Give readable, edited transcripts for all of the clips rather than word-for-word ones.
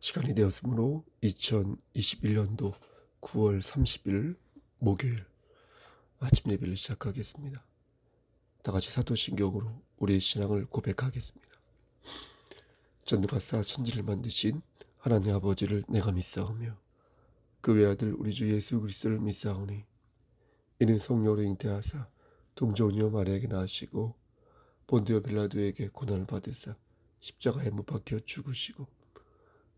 시간이 되었으므로 2021년도 9월 30일 목요일 아침 예배를 시작하겠습니다. 다 같이 사도신경으로 우리의 신앙을 고백하겠습니다. 전능하사 천지를 만드신 하나님 아버지를 내가 믿사오며 그 외아들 우리 주 예수 그리스도를 믿사오니 이는 성령으로 잉태하사 동정녀 마리아에게 낳으시고 본디오 빌라도에게 고난을 받으사 십자가에 못 박혀 죽으시고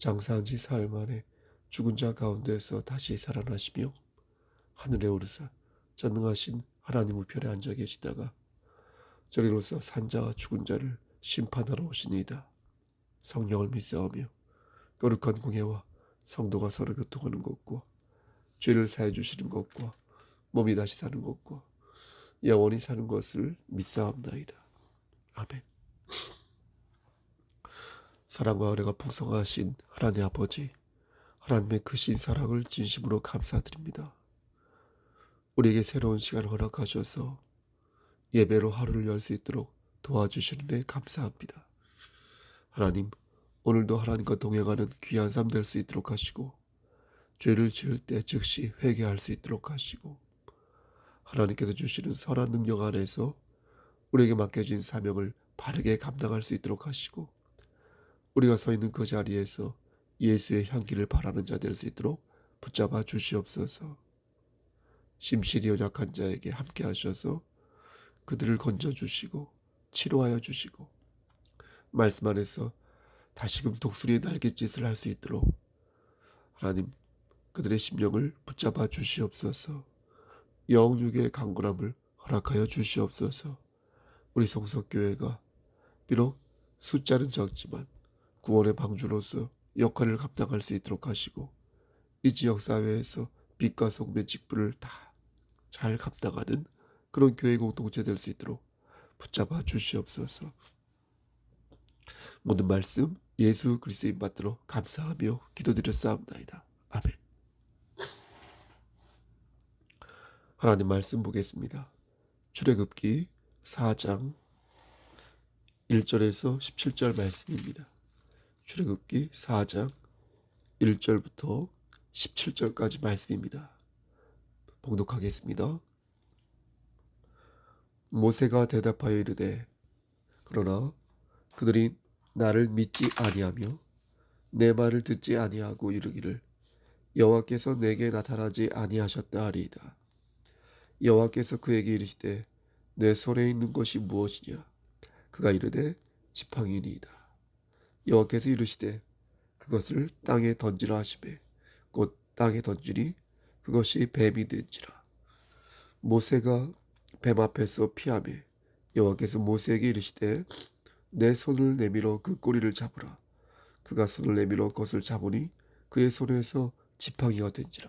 장사한 지 사흘 만에 죽은 자 가운데서 다시 살아나시며 하늘에 오르사 전능하신 하나님 우편에 앉아 계시다가 저리로서 산자와 죽은 자를 심판하러 오시니이다. 성령을 믿사오며 거룩한 공예와 성도가 서로 교통하는 것과 죄를 사해 주시는 것과 몸이 다시 사는 것과 영원히 사는 것을 믿사옵나이다. 아멘. 사랑과 은혜가 풍성하신 하나님 아버지, 하나님의 크신 사랑을 진심으로 감사드립니다. 우리에게 새로운 시간을 허락하셔서 예배로 하루를 열 수 있도록 도와주시는 데 감사합니다. 하나님, 오늘도 하나님과 동행하는 귀한 삶 될 수 있도록 하시고 죄를 지을 때 즉시 회개할 수 있도록 하시고 하나님께서 주시는 선한 능력 안에서 우리에게 맡겨진 사명을 바르게 감당할 수 있도록 하시고 우리가 서 있는 그 자리에서 예수의 향기를 바라는 자 될 수 있도록 붙잡아 주시옵소서. 심실히 연약한 자에게 함께 하셔서 그들을 건져주시고 치료하여 주시고 말씀 안에서 다시금 독수리의 날갯짓을 할 수 있도록 하나님 그들의 심령을 붙잡아 주시옵소서. 영육의 강건함을 허락하여 주시옵소서. 우리 성석교회가 비록 숫자는 적지만 구원의 방주로서 역할을 감당할 수 있도록 하시고 이 지역사회에서 빛과 소금의 직분을 다 잘 감당하는 그런 교회 공동체 될 수 있도록 붙잡아 주시옵소서. 모든 말씀 예수 그리스도인 받들어 감사하며 기도드렸사옵나이다. 아멘. 하나님 말씀 보겠습니다. 출애굽기 4장 1절에서 17절 말씀입니다. 출애굽기 4장 1절부터 17절까지 말씀입니다. 봉독하겠습니다. 모세가 대답하여 이르되 그러나 그들이 나를 믿지 아니하며 내 말을 듣지 아니하고 이르기를 여호와께서 내게 나타나지 아니하셨다 하리이다. 여호와께서 그에게 이르시되 내 손에 있는 것이 무엇이냐? 그가 이르되 지팡이니이다. 여호와께서 이르시되 그것을 땅에 던지라 하시매 곧 땅에 던지니 그것이 뱀이 된지라. 모세가 뱀 앞에서 피하매 여호와께서 모세에게 이르시되 내 손을 내밀어 그 꼬리를 잡으라. 그가 손을 내밀어 그것을 잡으니 그의 손에서 지팡이가 된지라.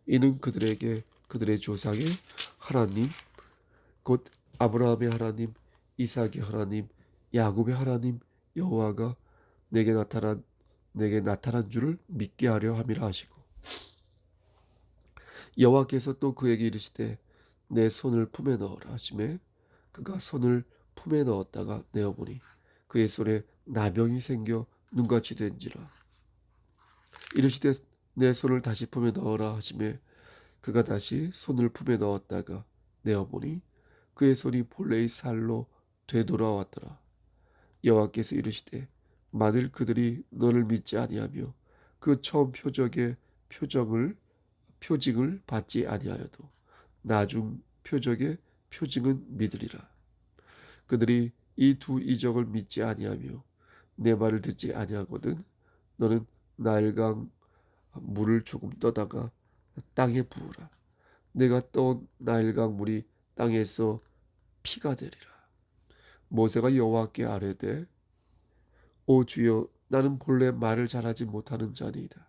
이는 그들에게 그들의 조상의 하나님 곧 아브라함의 하나님, 이삭의 하나님, 야곱의 하나님 여호와가 내게 나타난 줄을 믿게 하려 함이라 하시고 여호와께서 또 그에게 이르시되 내 손을 품에 넣어라 하시매 그가 손을 품에 넣었다가 내어보니 그의 손에 나병이 생겨 눈같이 된지라. 이르시되 내 손을 다시 품에 넣어라 하시매 그가 다시 손을 품에 넣었다가 내어보니 그의 손이 본래의 살로 되돌아왔더라. 여호와께서 이르시되 만일 그들이 너를 믿지 아니하며 그 처음 표징을 받지 아니하여도 나중 표적의 표징은 믿으리라. 그들이 이 두 이적을 믿지 아니하며 내 말을 듣지 아니하거든 너는 나일강 물을 조금 떠다가 땅에 부으라. 내가 떠온 나일강 물이 땅에서 피가 되리라. 모세가 여호와께 아뢰되 오 주여 나는 본래 말을 잘하지 못하는 자니이다.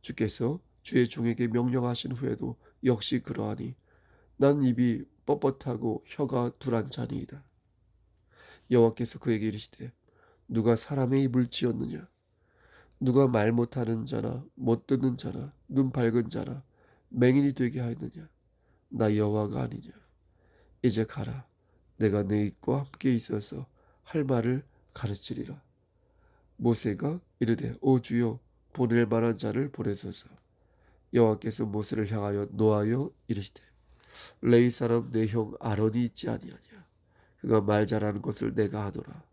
주께서 주의 종에게 명령하신 후에도 역시 그러하니 난 입이 뻣뻣하고 혀가 둔한 자니이다. 여호와께서 그에게 이르시되 누가 사람의 입을 지었느냐? 누가 말 못하는 자나 못 듣는 자나 눈 밝은 자나 맹인이 되게 하였느냐? 나 여호와가 아니냐? 이제 가라. 내가 네 입과 함께 있어서 할 말을 가르치리라. 모세가 이르되 오 주여 보낼 만한 자를 보내소서. 여호와께서 모세를 향하여 노하여 이르시되 레위 사람 내 형 아론이 있지 아니하냐. 그가 말 잘하는 것을 내가 하노라.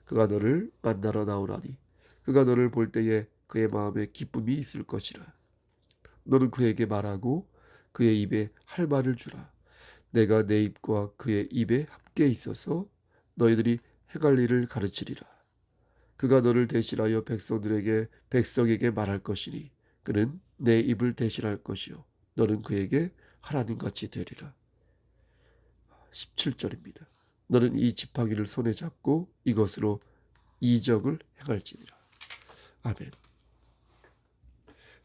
그가 너를 만나러 나오나니 그가 너를 볼 때에 그의 마음에 기쁨이 있을 것이라. 너는 그에게 말하고 그의 입에 할 말을 주라. 내가 내 입과 그의 입에 함께 있어서 너희들이 행할 일을 가르치리라. 그가 너를 대신하여 백성에게 말할 것이니 그는 내 입을 대신할 것이요 너는 그에게 하나님같이 되리라. 17절입니다. 너는 이 지팡이를 손에 잡고 이것으로 이적을 행할지니라. 아멘.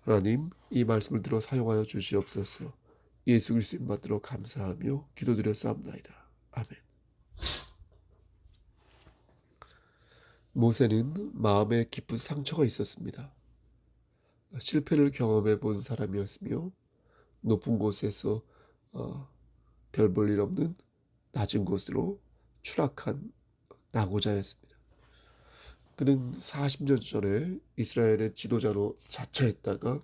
하나님, 이 말씀을 들어 사용하여 주시옵소서. 예수 그리스도의 받들어 감사하며 기도드렸사옵나이다. 아멘. 모세는 마음에 깊은 상처가 있었습니다. 실패를 경험해 본 사람이었으며 높은 곳에서 별 볼 일 없는 낮은 곳으로 추락한 낙오자였습니다. 그는 40년 전에 이스라엘의 지도자로 자처했다가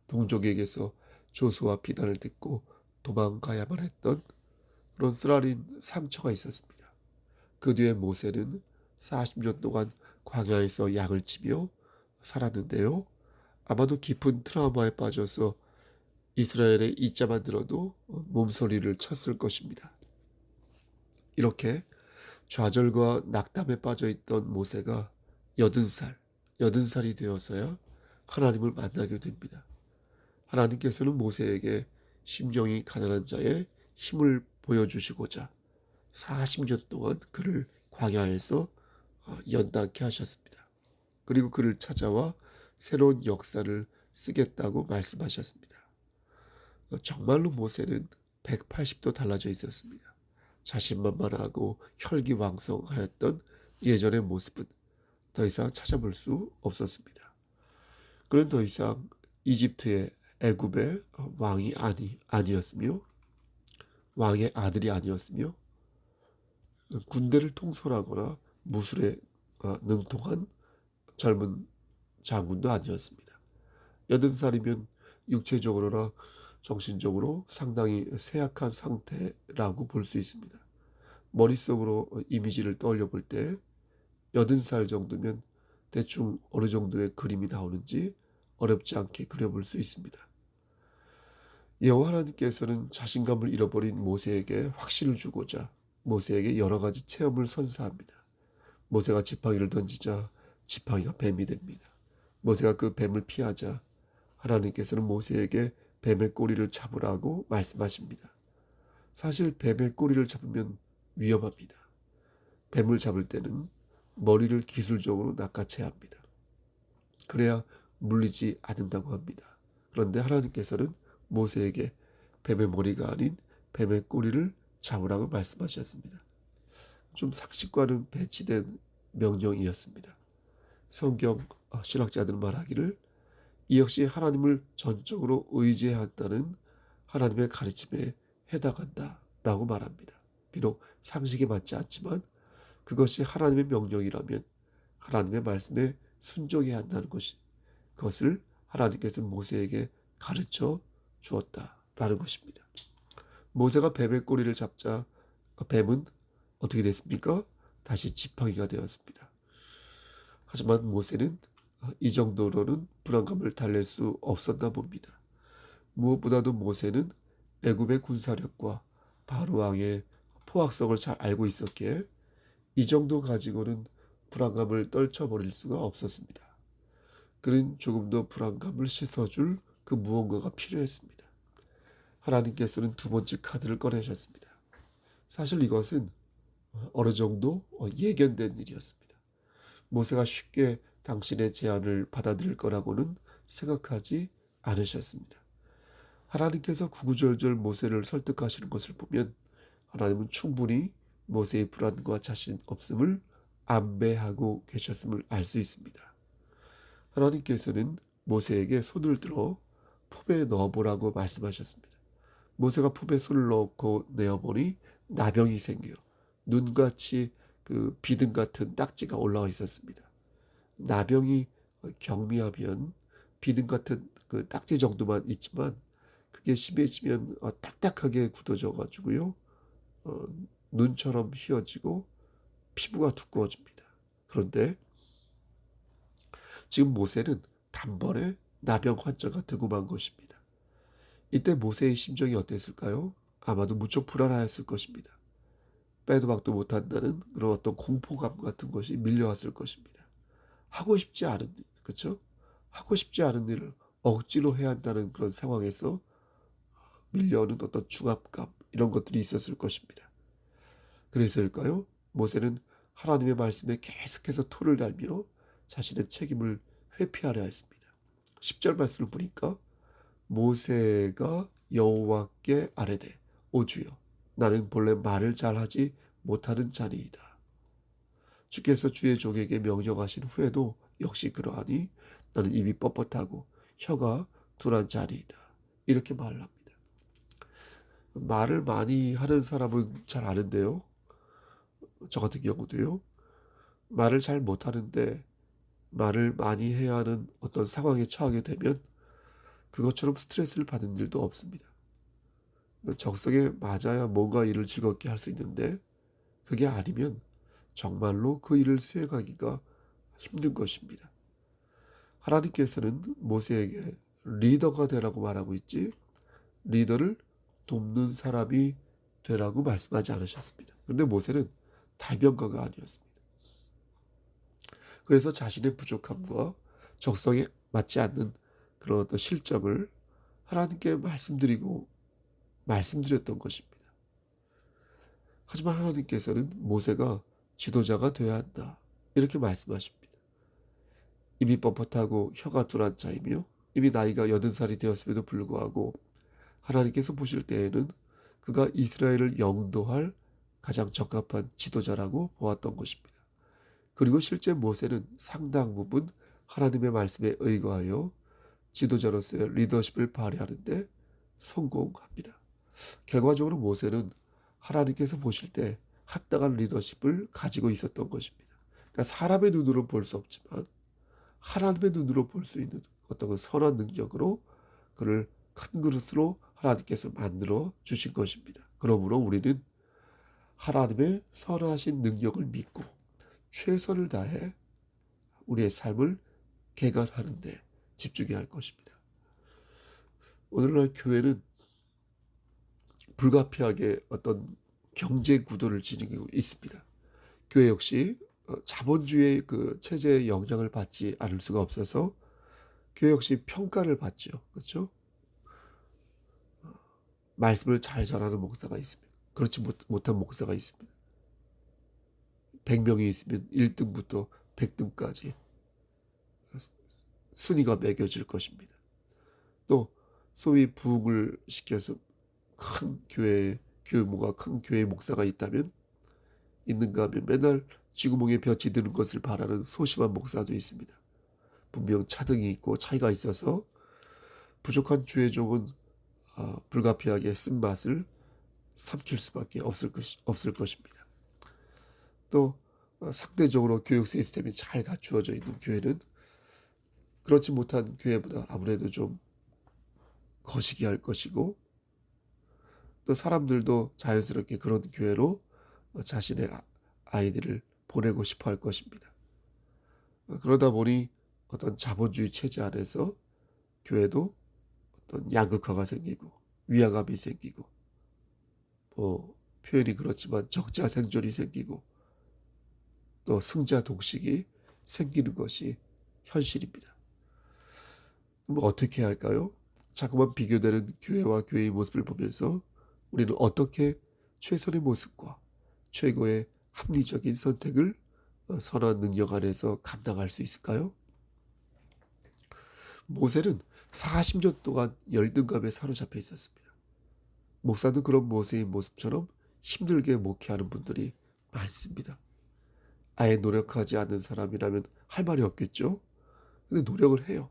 동족에게서 조소와 비난을 듣고 도망가야만 했던 그런 쓰라린 상처가 있었습니다. 그 뒤에 모세는 40년 동안 광야에서 양을 치며 살았는데요. 아마도 깊은 트라우마에 빠져서 이스라엘의 이자만 들어도 몸서리를 쳤을 것입니다. 이렇게 좌절과 낙담에 빠져있던 모세가 80살이 되어서야 하나님을 만나게 됩니다. 하나님께서는 모세에게 심령이 가난한 자의 힘을 보여주시고자 40년 동안 그를 광야에서 연단케 하셨습니다. 그리고 그를 찾아와 새로운 역사를 쓰겠다고 말씀하셨습니다. 정말로 모세는 180도 달라져 있었습니다. 자신만만하고 혈기왕성하였던 예전의 모습은 더 이상 찾아볼 수 없었습니다. 그는 더 이상 이집트의 애굽의 왕이 아니었으며 왕의 아들이 아니었으며 군대를 통솔하거나 무술에 능통한 젊은 장군도 아니었습니다. 80살이면 육체적으로나 정신적으로 상당히 쇠약한 상태라고 볼 수 있습니다. 머릿속으로 이미지를 떠올려 볼 때 80살 정도면 대충 어느 정도의 그림이 나오는지 어렵지 않게 그려볼 수 있습니다. 여호와 하나님께서는 자신감을 잃어버린 모세에게 확신을 주고자 모세에게 여러 가지 체험을 선사합니다. 모세가 지팡이를 던지자 지팡이가 뱀이 됩니다. 모세가 그 뱀을 피하자 하나님께서는 모세에게 뱀의 꼬리를 잡으라고 말씀하십니다. 사실 뱀의 꼬리를 잡으면 위험합니다. 뱀을 잡을 때는 머리를 기술적으로 낚아채야 합니다. 그래야 물리지 않는다고 합니다. 그런데 하나님께서는 모세에게 뱀의 머리가 아닌 뱀의 꼬리를 잡으라고 말씀하셨습니다. 좀 상식과는 배치된 명령이었습니다. 성경 신학자들은 말하기를 이 역시 하나님을 전적으로 의지해야 한다는 하나님의 가르침에 해당한다라고 말합니다. 비록 상식에 맞지 않지만 그것이 하나님의 명령이라면 하나님의 말씀에 순종해야 한다는 그것을 하나님께서 모세에게 가르쳐 주었다라는 것입니다. 모세가 뱀의 꼬리를 잡자 뱀은 어떻게 됐습니까? 다시 지팡이가 되었습니다. 하지만 모세는 이 정도로는 불안감을 달랠 수 없었나 봅니다. 무엇보다도 모세는 애굽의 군사력과 바로 왕의 포악성을 잘 알고 있었기에 이 정도 가지고는 불안감을 떨쳐버릴 수가 없었습니다. 그는 조금 더 불안감을 씻어줄 그 무언가가 필요했습니다. 하나님께서는 두 번째 카드를 꺼내셨습니다. 사실 이것은 어느 정도 예견된 일이었습니다. 모세가 쉽게 당신의 제안을 받아들일 거라고는 생각하지 않으셨습니다. 하나님께서 구구절절 모세를 설득하시는 것을 보면 하나님은 충분히 모세의 불안과 자신 없음을 안배하고 계셨음을 알 수 있습니다. 하나님께서는 모세에게 손을 들어 품에 넣어보라고 말씀하셨습니다. 모세가 품에 손을 넣고 내어보니 나병이 생겨 눈같이 그 비등 같은 딱지가 올라와 있었습니다. 나병이 경미하면 비듬 같은 그 딱지 정도만 있지만 그게 심해지면 딱딱하게 굳어져 가지고요. 어 눈처럼 휘어지고 피부가 두꺼워집니다. 그런데 지금 모세는 단번에 나병 환자가 되고 만 것입니다. 이때 모세의 심정이 어땠을까요? 아마도 무척 불안하였을 것입니다. 빼도 박도 못한다는 그런 어떤 공포감 같은 것이 밀려왔을 것입니다. 하고 싶지 않은 일, 그렇죠? 하고 싶지 않은 일을 억지로 해야 한다는 그런 상황에서 밀려오는 어떤 중압감, 이런 것들이 있었을 것입니다. 그래서일까요? 모세는 하나님의 말씀에 계속해서 토를 달며 자신의 책임을 회피하려 했습니다. 10절 말씀을 보니까 모세가 여호와께 아뢰되 오 주여 나는 본래 말을 잘하지 못하는 자니이다. 주께서 주의 종에게 명령하신 후에도 역시 그러하니 나는 입이 뻣뻣하고 혀가 둔한 자니이다. 이렇게 말을 합니다. 말을 많이 하는 사람은 잘 아는데요. 저 같은 경우도요. 말을 잘 못하는데 말을 많이 해야 하는 어떤 상황에 처하게 되면 그것처럼 스트레스를 받는 일도 없습니다. 적성에 맞아야 뭔가 일을 즐겁게 할 수 있는데 그게 아니면 정말로 그 일을 수행하기가 힘든 것입니다. 하나님께서는 모세에게 리더가 되라고 말하고 있지 리더를 돕는 사람이 되라고 말씀하지 않으셨습니다. 그런데 모세는 달변가가 아니었습니다. 그래서 자신의 부족함과 적성에 맞지 않는 그런 어떤 실정을 하나님께 말씀드렸던 것입니다. 하지만 하나님께서는 모세가 지도자가 되어야 한다. 이렇게 말씀하십니다. 입이 뻣뻣하고 혀가 둔한 자이며 이미 나이가 80살이 되었음에도 불구하고 하나님께서 보실 때에는 그가 이스라엘을 영도할 가장 적합한 지도자라고 보았던 것입니다. 그리고 실제 모세는 상당 부분 하나님의 말씀에 의거하여 지도자로서의 리더십을 발휘하는데 성공합니다. 결과적으로 모세는 하나님께서 보실 때 합당한 리더십을 가지고 있었던 것입니다. 그러니까 사람의 눈으로 볼 수 없지만 하나님의 눈으로 볼 수 있는 어떤 선한 능력으로 그를 큰 그릇으로 하나님께서 만들어 주신 것입니다. 그러므로 우리는 하나님의 선하신 능력을 믿고 최선을 다해 우리의 삶을 개간하는 데 집중해야 할 것입니다. 오늘날 교회는 불가피하게 어떤 경제 구도를 지니고 있습니다. 교회 역시 자본주의 그 체제의 영향을 받지 않을 수가 없어서 교회 역시 평가를 받죠. 그렇죠? 말씀을 잘 전하는 목사가 있습니다. 그렇지 못한 목사가 있습니다. 100명이 있으면 1등부터 100등까지 순위가 매겨질 것입니다. 또 소위 부흥을 시켜서 큰 교회 규모가 큰 교회 목사가 있는가 하면 맨날 쥐구멍에 볕이 드는 것을 바라는 소심한 목사도 있습니다. 분명 차등이 있고 차이가 있어서 부족한 주의 종은 불가피하게 쓴맛을 삼킬 수밖에 없을 것입니다. 또 상대적으로 교육 시스템이 잘 갖추어져 있는 교회는 그렇지 못한 교회보다 아무래도 좀 거시기할 것이고 또 사람들도 자연스럽게 그런 교회로 자신의 아이들을 보내고 싶어 할 것입니다. 그러다 보니 어떤 자본주의 체제 안에서 교회도 어떤 양극화가 생기고 위화감이 생기고 뭐 표현이 그렇지만 적자 생존이 생기고 또 승자 독식이 생기는 것이 현실입니다. 그럼 어떻게 해야 할까요? 자꾸만 비교되는 교회와 교회의 모습을 보면서 우리는 어떻게 최선의 모습과 최고의 합리적인 선택을 선한 능력 안에서 감당할 수 있을까요? 모세는 40년 동안 열등감에 사로잡혀 있었습니다. 목사도 그런 모세의 모습처럼 힘들게 목회하는 분들이 많습니다. 아예 노력하지 않는 사람이라면 할 말이 없겠죠? 근데 노력을 해요.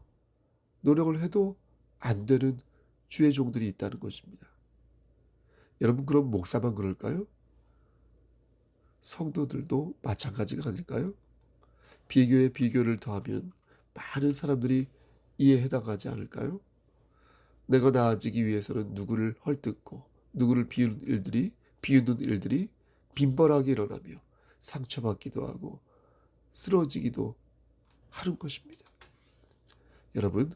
노력을 해도 안 되는 주의 종들이 있다는 것입니다. 여러분 그럼 목사만 그럴까요? 성도들도 마찬가지가 아닐까요? 비교에 비교를 더하면 많은 사람들이 이에 해당하지 않을까요? 내가 나아지기 위해서는 누구를 헐뜯고 누구를 비우는 일들이 빈번하게 일어나며 상처받기도 하고 쓰러지기도 하는 것입니다. 여러분,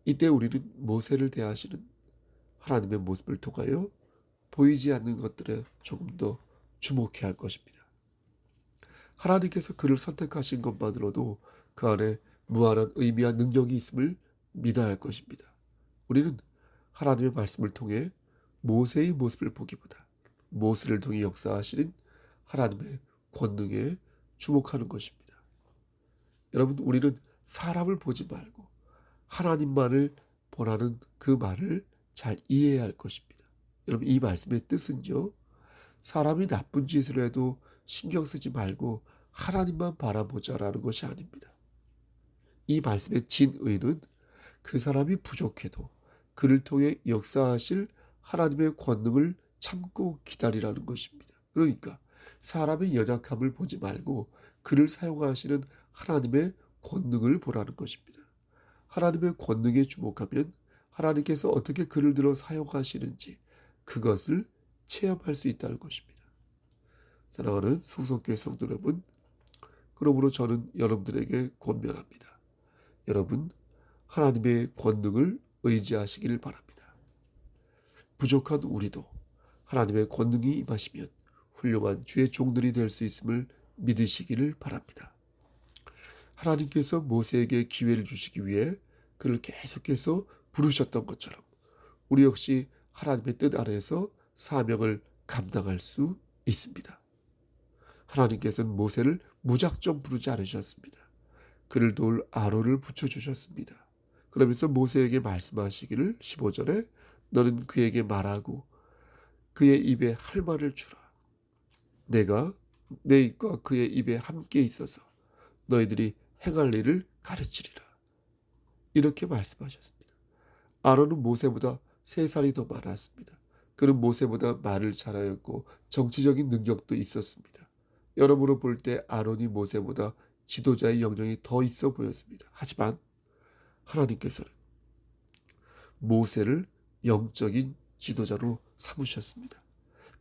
이때 우리는 모세를 대하시는 하나님의 모습을 통하여 보이지 않는 것들에 조금 더 주목해야 할 것입니다. 하나님께서 그를 선택하신 것만으로도 그 안에 무한한 의미와 능력이 있음을 믿어야 할 것입니다. 우리는 하나님의 말씀을 통해 모세의 모습을 보기보다 모세를 통해 역사하시는 하나님의 권능에 주목하는 것입니다. 여러분, 우리는 사람을 보지 말고 하나님만을 보라는 그 말을 잘 이해해야 할 것입니다. 여러분, 이 말씀의 뜻은요, 사람이 나쁜 짓을 해도 신경 쓰지 말고 하나님만 바라보자라는 것이 아닙니다. 이 말씀의 진의는 그 사람이 부족해도 그를 통해 역사하실 하나님의 권능을 참고 기다리라는 것입니다. 그러니까 사람의 연약함을 보지 말고 그를 사용하시는 하나님의 권능을 보라는 것입니다. 하나님의 권능에 주목하면 하나님께서 어떻게 그를 들어 사용하시는지 그것을 체험할 수 있다는 것입니다. 사랑하는 성성교회 성도 여러분, 그러므로 저는 여러분들에게 권면합니다. 여러분, 하나님의 권능을 의지하시길 바랍니다. 부족한 우리도 하나님의 권능이 임하시면 훌륭한 주의 종들이 될 수 있음을 믿으시기를 바랍니다. 하나님께서 모세에게 기회를 주시기 위해 그를 계속해서 부르셨던 것처럼 우리 역시 하나님의 뜻 아래에서 사명을 감당할 수 있습니다. 하나님께서는 모세를 무작정 부르지 않으셨습니다. 그를 도울 아론을 붙여주셨습니다. 그러면서 모세에게 말씀하시기를 15절에 너는 그에게 말하고 그의 입에 할 말을 주라. 내가 내 입과 그의 입에 함께 있어서 너희들이 행할 일을 가르치리라. 이렇게 말씀하셨습니다. 아론은 모세보다 3살이 더 많았습니다. 그는 모세보다 말을 잘하였고 정치적인 능력도 있었습니다. 여러모로 볼 때 아론이 모세보다 지도자의 역량이 더 있어 보였습니다. 하지만 하나님께서는 모세를 영적인 지도자로 삼으셨습니다.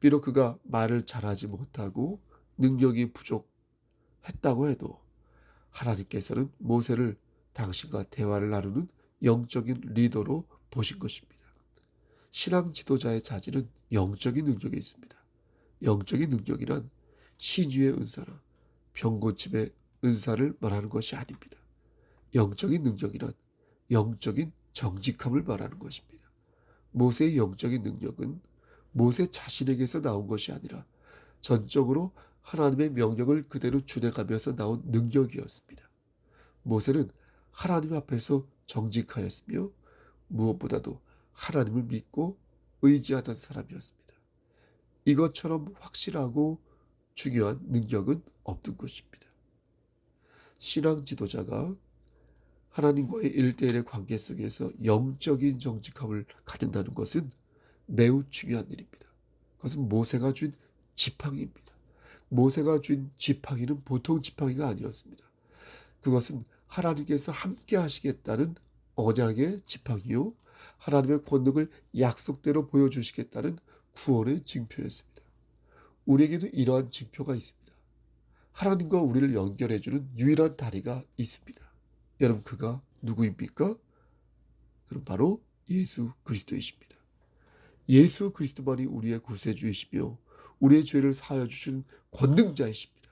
비록 그가 말을 잘하지 못하고 능력이 부족했다고 해도 하나님께서는 모세를 당신과 대화를 나누는 영적인 리더로 보신 것입니다. 신앙 지도자의 자질은 영적인 능력에 있습니다. 영적인 능력이란 신유의 은사나 병고침의 은사를 말하는 것이 아닙니다. 영적인 능력이란 영적인 정직함을 말하는 것입니다. 모세의 영적인 능력은 모세 자신에게서 나온 것이 아니라 전적으로 하나님의 명령을 그대로 준행하면서 나온 능력이었습니다. 모세는 하나님 앞에서 정직하였으며 무엇보다도 하나님을 믿고 의지하던 사람이었습니다. 이것처럼 확실하고 중요한 능력은 없는 것입니다. 신앙 지도자가 하나님과의 1대1의 관계 속에서 영적인 정직함을 갖는다는 것은 매우 중요한 일입니다. 그것은 모세가 준 지팡이입니다. 모세가 준 지팡이는 보통 지팡이가 아니었습니다. 그것은 하나님께서 함께 하시겠다는 언약의 지팡이요, 하나님의 권능을 약속대로 보여주시겠다는 구원의 증표였습니다. 우리에게도 이러한 증표가 있습니다. 하나님과 우리를 연결해주는 유일한 다리가 있습니다. 여러분, 그가 누구입니까? 그럼 바로 예수 그리스도이십니다. 예수 그리스도만이 우리의 구세주이시며 우리의 죄를 사하여 주신 권능자이십니다.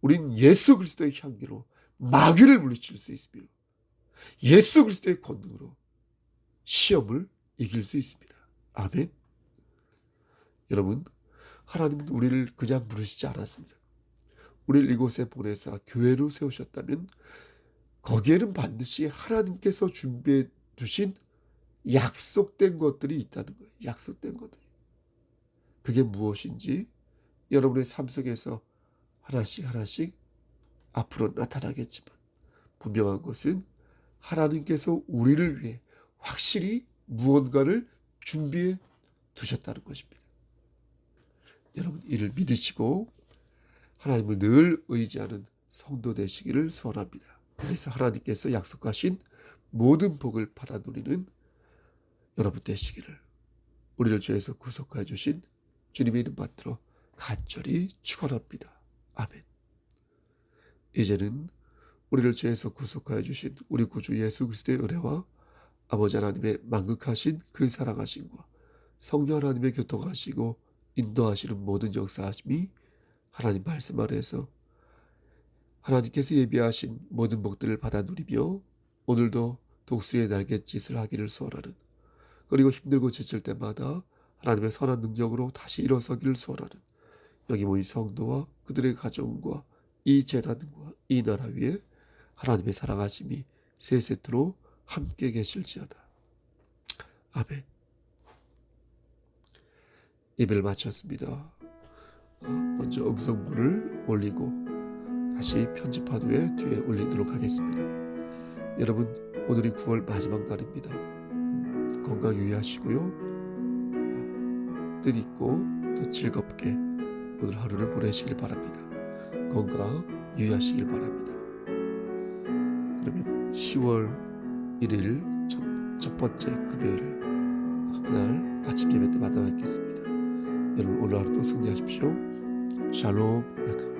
우리는 예수 그리스도의 향기로 마귀를 물리칠 수 있으며 예수 그리스도의 권능으로 시험을 이길 수 있습니다. 아멘. 여러분, 하나님은 우리를 그냥 부르시지 않았습니다. 우리를 이곳에 보내사 교회로 세우셨다면 거기에는 반드시 하나님께서 준비해 두신 약속된 것들이 있다는 거예요. 약속된 것들이. 그게 무엇인지 여러분의 삶 속에서 하나씩 하나씩 앞으로 나타나겠지만 분명한 것은 하나님께서 우리를 위해 확실히 무언가를 준비해 두셨다는 것입니다. 여러분, 이를 믿으시고 하나님을 늘 의지하는 성도 되시기를 소원합니다. 그래서 하나님께서 약속하신 모든 복을 받아 누리는 여러분 되시기를 우리를 죄에서 구속하여 주신 주님의 이름 받들어 간절히 축원합니다. 아멘. 이제는 우리를 죄에서 구속하여 주신 우리 구주 예수 그리스도의 은혜와 아버지 하나님의 만극하신 그 사랑하심과 성령 하나님의 교통하시고 인도하시는 모든 역사하심이 하나님 말씀 안에서 하나님께서 예비하신 모든 복들을 받아 누리며 오늘도 독수리의 날갯짓을 하기를 소원하는, 그리고 힘들고 지칠 때마다 하나님의 선한 능력으로 다시 일어서기를 소원하는 여기 모인 성도와 그들의 가정과 이 재단과 이 나라 위에 하나님의 사랑하심이 세 세트로 함께 계실지어다. 아멘. 예배를 마쳤습니다. 먼저 음성물을 올리고 다시 편집한 후에 뒤에 올리도록 하겠습니다. 여러분, 오늘이 9월 마지막 날입니다. 건강 유의하시고요. 뜻있고 또 즐겁게 오늘 하루를 보내시길 바랍니다. 건강 유의하시길 바랍니다. 그러면 10월 1일 첫 번째 금요일 그날 아침 예배 때 만나 뵙겠습니다. 여러분 오늘 하루도 승리하십시오. 샬롬.